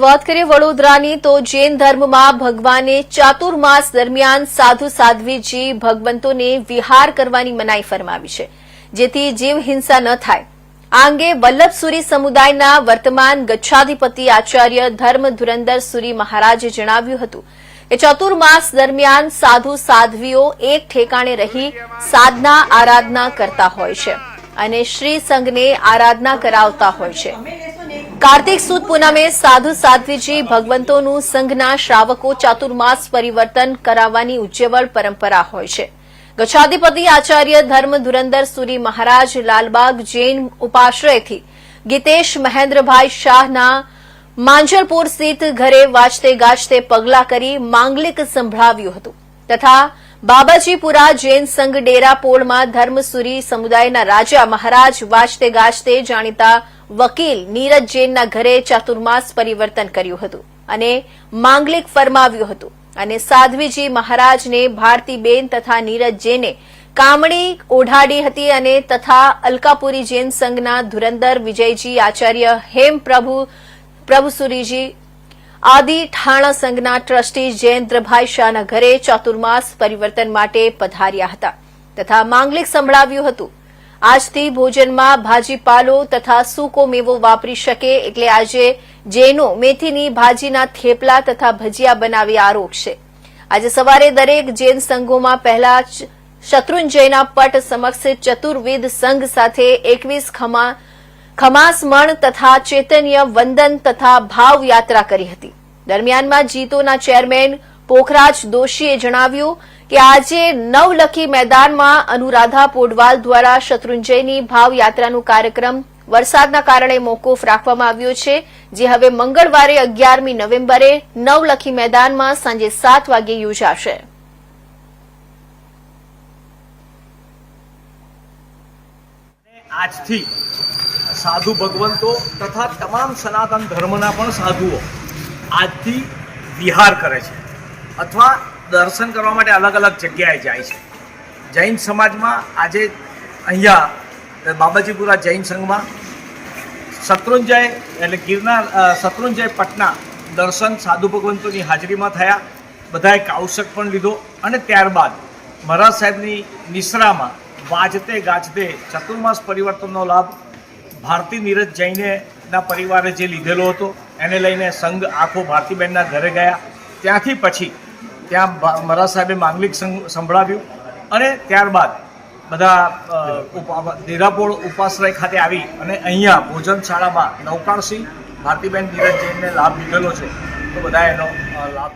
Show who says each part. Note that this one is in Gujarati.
Speaker 1: વાત કરીએ વડોદરાની તો જૈન ધર્મમાં ભગવાને ચાતુર્માસ દરમિયાન સાધુ સાધ્વીજી ભગવંતોને વિહાર કરવાની મનાઈ ફરમાવી છે, જેથી જીવ હિંસા ન થાય. આ અંગે વલ્લભસુરી સમુદાયના વર્તમાન ગચ્છાધિપતિ આચાર્ય ધર્મ ધુરંદર સુરી મહારાજે જણાવ્યું હતું કે ચાતુર્માસ દરમિયાન સાધુ સાધ્વીઓ એક ઠેકાણે રહી સાધના આરાધના કરતા હોય છે અને શ્રી સંઘને આરાધના કરાવતા હોય છે. કાર્તિક સુદ પૂનમે સાધુ સાધ્વીજી ભગવંતોનું સંઘના શ્રાવકો ચાતુર્માસ પરિવર્તન કરાવવાની ઉજ્જવળ પરંપરા હોય છે. ગચ્છાધિપતિ આચાર્ય ધર્મ ધુરંદર સુરી મહારાજ લાલબાગ જૈન ઉપાશ્રયથી ગીતેશ મહેન્દ્રભાઈ શાહના માંજરપુર સ્થિત ઘરે વાજતે ગાજતે પગલા કરી માંગલિક સંભળાવ્યું હતું તથા બાબાજીપુરા જૈન સંઘ ડેરા પોળમાં ધર્મસુરી સમુદાયના રાજા મહારાજ વાજતે ગાજતે જાણીતા વકીલ નીરજ જૈનના ઘરે ચાતુર્માસ પરિવર્તન કર્યું હતું અને માંગલિક ફરમાવ્યું હતું અને સાધ્વીજી મહારાજને ભારતીબેન તથા નીરજ જૈને કામણી ઓઢાડી હતી અને તથા અલકાપુરી જૈન સંઘના ધુરંદર વિજયજી આચાર્ય હેમ પ્રભુસુરીજી આદિ ઠાણા સંઘના ટ્રસ્ટી જયેન્દ્રભાઈ શાહના ઘરે ચાતુર્માસ પરિવર્તન માટે પધાર્યા હતા તથા માંગલિક સંભળાવ્યું હતું. આજથી ભોજનમાં ભાજીપાલો તથા સૂકો મેવો વાપરી શકે એટલે આજે જૈનો મેથીની ભાજીના થેપલા તથા ભજીયા બનાવી આરોગશે. આજે સવારે દરેક જૈન સંઘોમાં પહેલા શત્રુંજયના પટ સમક્ષ ચતુર્વિધ સંઘ સાથે 21 ખમાસમણ તથા ચૈતન્ય વંદન તથા ભાવ યાત્રા કરી હતી. દરમિયાનમાં જીતોના ચેરમેન પોખરાજ દોશીએ જણાવ્યું કે આજે નવલખી મેદાનમાં અનુરાધા પોડવાલ દ્વારા શત્રુંજયની ભાવ યાત્રાનો કાર્યક્રમ વરસાદના કારણે મોકૂફ રાખવામાં આવ્યો છે, જે હવે મંગળવારે 11મી નવેમ્બરે નવલખી મેદાનમાં સાંજે 7 વાગે યોજાશે.
Speaker 2: આજથી સાધુ ભગવંતો તથા તમામ સનાતન ધર્મના પણ સાધુઓ આજથી વિહાર કરે છે અથવા દર્શન કરવા માટે અલગ અલગ જગ્યાએ જાય છે. જૈન સમાજમાં આજે અહીંયા બાબાજીપુરા જૈન સંઘમાં શત્રુંજય એટલે ગિરનાર શત્રુંજય પટના દર્શન સાધુ ભગવંતોની હાજરીમાં થયા. બધાએ કાવસક પણ લીધો અને ત્યારબાદ મહારાજ સાહેબની નિશ્રામાં વાજતે ગાજતે ચતુર્માસ પરિવર્તનનો લાભ ભારતી નીરજ જૈનેના પરિવારે જે લીધેલો હતો એને લઈને સંઘ આખો ભારતીબેનના ઘરે ગયા. ત્યાંથી પછી ત્યાં મહારાજ સાહેબે માંગલિક સંભળાવ્યું અને ત્યારબાદ બધા દેરાપોળ ઉપાશ્રય ખાતે આવી અને અહીંયા ભોજનશાળામાં નવકાળસિંહ ભારતીબેન નીરજ જૈનને લાભ લીધેલો છે, તો બધા એનો લાભ